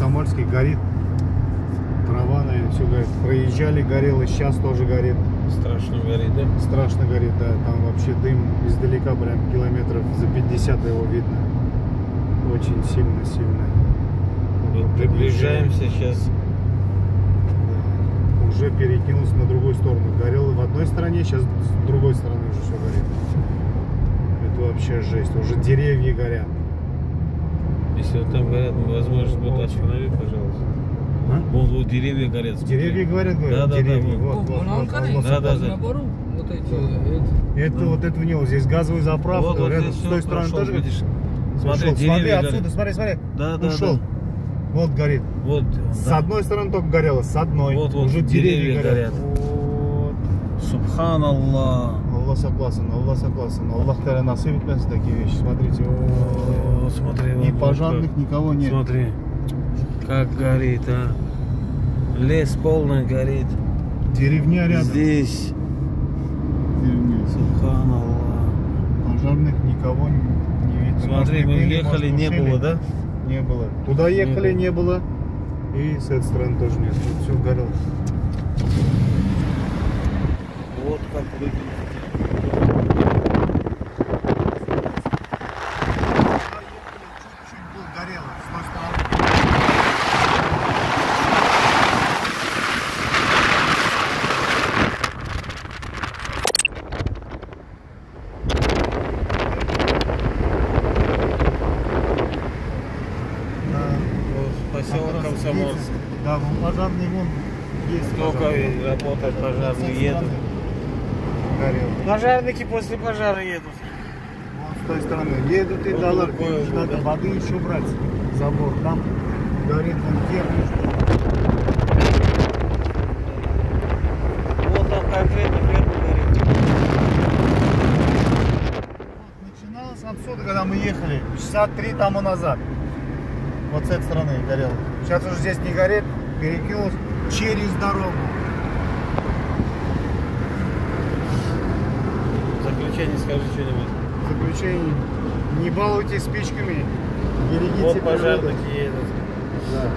Комсомольский горит. Трава, наверное, все горит. Проезжали, горело, сейчас тоже горит. Страшно горит, да? Страшно горит, да. Там вообще дым издалека, прям километров за 50 его видно. Очень сильно. Мы приближаемся сейчас. Да. Уже перекинулся на другую сторону. Горело в одной стороне, сейчас с другой стороны уже все горит. Это вообще жесть. Уже деревья горят. Если вот там горят, возможность будет остановить, пожалуйста. А? Вот деревья горят. Смотри. Деревья говорят, Да, деревья. да, Вот. Вот эти, Это вот это в него. Здесь газовая заправка. Вот рядом здесь с той всё стороны прошел, тоже. видишь? Смотри, Смотри, деревья отсюда, горят. смотри. Да. Ушел. Вот горит. Вот. С Да. одной стороны только горело, с одной. Вот уже деревья горят. Вот. Субханаллах. Аллах согласен. Аллах Та'аля насыпет нас такие вещи. Смотрите. О, смотри. Ни вот пожарных, как. никого нет. Смотри. Как горит, а. Лес полный горит. Деревня рядом. Здесь. Деревня. Субханаллах. Пожарных никого не видно. Смотри, Может, мы были, ехали, может, не ушли. было, да? Не было. Туда ехали, Не не было. И с этой стороны тоже нет. Тут все горело. Вот как выглядит. Чуть-чуть было горело с той стороны. Поселок Комсомольск. Да, вон пожарный вон есть. Только пожарный. работают пожарные, едут. Горело. Пожарники после пожара едут. Вон с той стороны едут и Вот далеко. такое вот, Надо да. воды еще брать. Забор там горит, вон фермер. Вот там конкретно ферма горит. Начиналось отсюда, когда мы ехали, 63 тому назад. Вот с этой стороны горело. Сейчас уже здесь не горит, перекинулось через дорогу. Заключение скажи что-нибудь. Заключение. Не балуйтесь спичками, берегите Вот природу. пожарники едут. Да.